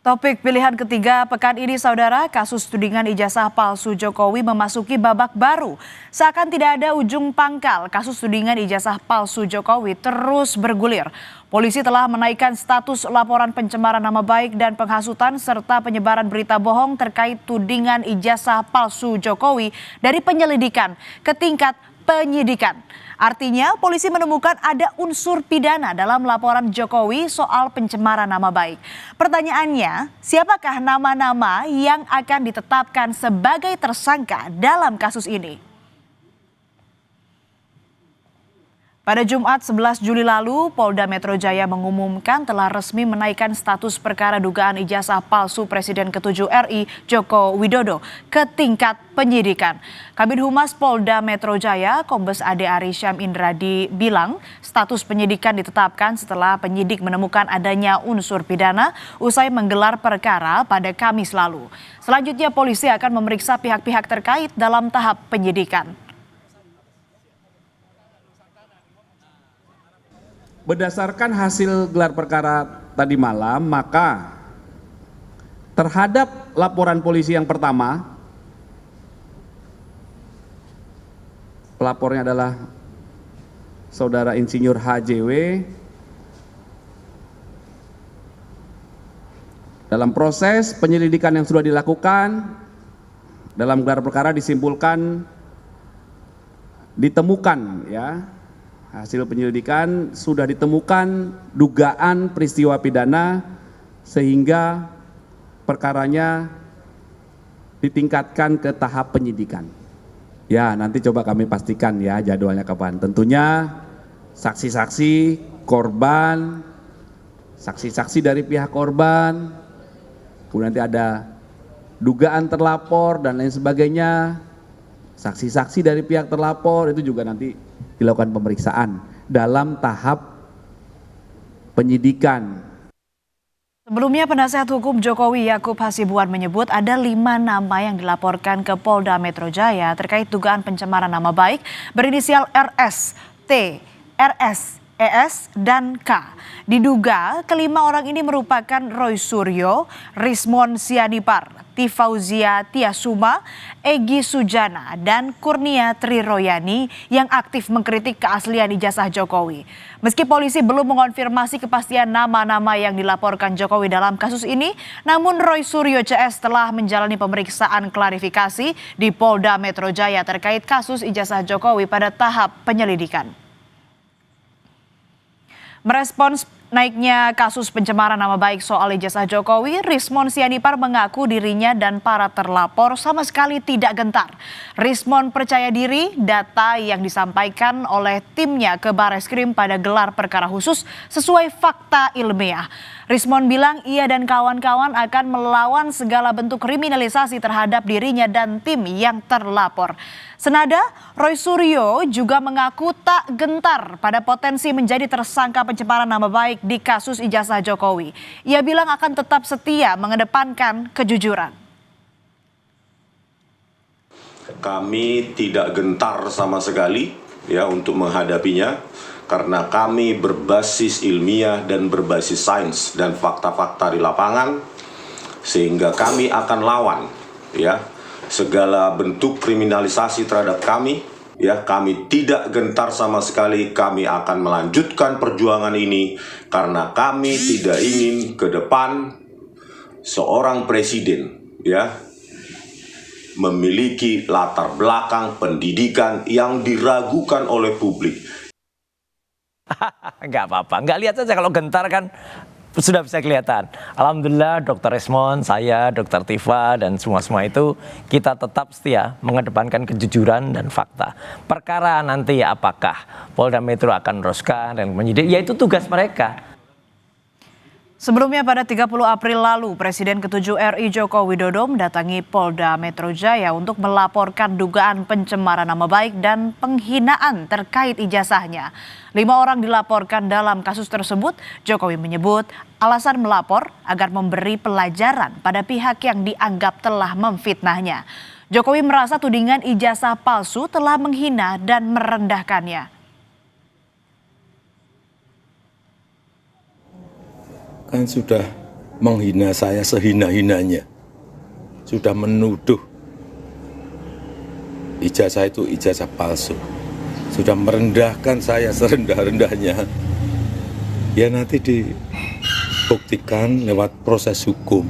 Topik pilihan ketiga pekan ini, saudara, kasus tudingan ijazah palsu Jokowi memasuki babak baru. Seakan tidak ada ujung pangkal, kasus tudingan ijazah palsu Jokowi terus bergulir. Polisi telah menaikkan status laporan pencemaran nama baik dan penghasutan serta penyebaran berita bohong terkait tudingan ijazah palsu Jokowi dari penyelidikan ke tingkat penyidikan. Artinya, polisi menemukan ada unsur pidana dalam laporan Jokowi soal pencemaran nama baik. Pertanyaannya, siapakah nama-nama yang akan ditetapkan sebagai tersangka dalam kasus ini? Pada Jumat 11 Juli lalu, Polda Metro Jaya mengumumkan telah resmi menaikkan status perkara dugaan ijazah palsu Presiden ke-7 RI Joko Widodo ke tingkat penyidikan. Kabid Humas Polda Metro Jaya, Kombes Ade Arysyam Indradi bilang, status penyidikan ditetapkan setelah penyidik menemukan adanya unsur pidana usai menggelar perkara pada Kamis lalu. Selanjutnya, polisi akan memeriksa pihak-pihak terkait dalam tahap penyidikan. Berdasarkan hasil gelar perkara tadi malam, maka terhadap laporan polisi yang pertama, pelapornya adalah Saudara Insinyur HJW. Dalam proses penyelidikan yang sudah dilakukan, dalam gelar perkara disimpulkan, ditemukan hasil penyelidikan sudah ditemukan dugaan peristiwa pidana sehingga perkaranya ditingkatkan ke tahap penyidikan. Ya, nanti coba kami pastikan ya jadwalnya kapan. Tentunya saksi-saksi korban, saksi-saksi dari pihak korban, kemudian nanti ada dugaan terlapor dan lain sebagainya. Saksi-saksi dari pihak terlapor itu juga nanti dilakukan pemeriksaan dalam tahap penyidikan. Sebelumnya, penasihat hukum Jokowi Yakub Hasibuan menyebut ada 5 nama yang dilaporkan ke Polda Metro Jaya terkait dugaan pencemaran nama baik berinisial RS, T, RS, ES, dan K. Diduga kelima orang ini merupakan Roy Suryo, Rismon Sianipar, Tifauzia Tiasuma, Egy Sujana, dan Kurnia Triroyani yang aktif mengkritik keaslian ijazah Jokowi. Meski polisi belum mengonfirmasi kepastian nama-nama yang dilaporkan Jokowi dalam kasus ini, namun Roy Suryo CS telah menjalani pemeriksaan klarifikasi di Polda Metro Jaya terkait kasus ijazah Jokowi pada tahap penyelidikan. Merespons naiknya kasus pencemaran nama baik soal ijazah Jokowi, Rismon Sianipar mengaku dirinya dan para terlapor sama sekali tidak gentar. Rismon percaya diri data yang disampaikan oleh timnya ke Bareskrim pada gelar perkara khusus sesuai fakta ilmiah. Rismon bilang ia dan kawan-kawan akan melawan segala bentuk kriminalisasi terhadap dirinya dan tim yang terlapor. Senada, Roy Suryo juga mengaku tak gentar pada potensi menjadi tersangka pencemaran nama baik di kasus ijazah Jokowi. Ia bilang akan tetap setia mengedepankan kejujuran. Kami tidak gentar sama sekali untuk menghadapinya karena kami berbasis ilmiah dan berbasis sains dan fakta-fakta di lapangan, sehingga kami akan lawan segala bentuk kriminalisasi terhadap kami. Kami tidak gentar sama sekali, kami akan melanjutkan perjuangan ini karena kami tidak ingin ke depan seorang presiden memiliki latar belakang pendidikan yang diragukan oleh publik. Nggak apa-apa, nggak lihat saja kalau gentar kan sudah bisa kelihatan. Alhamdulillah Dr. Resmon, saya, Dr. Tifa, dan semua itu kita tetap setia mengedepankan kejujuran dan fakta. Perkara nanti apakah Polda Metro akan meneruskan dan menyidik, yaitu tugas mereka. Sebelumnya pada 30 April lalu, Presiden ke-7 RI Joko Widodo mendatangi Polda Metro Jaya untuk melaporkan dugaan pencemaran nama baik dan penghinaan terkait ijazahnya. 5 orang dilaporkan dalam kasus tersebut. Jokowi menyebut alasan melapor agar memberi pelajaran pada pihak yang dianggap telah memfitnahnya. Jokowi merasa tudingan ijazah palsu telah menghina dan merendahkannya. Kan sudah menghina saya sehina-hinanya, sudah menuduh ijazah itu ijazah palsu, sudah merendahkan saya serendah-rendahnya. Ya nanti dibuktikan lewat proses hukum.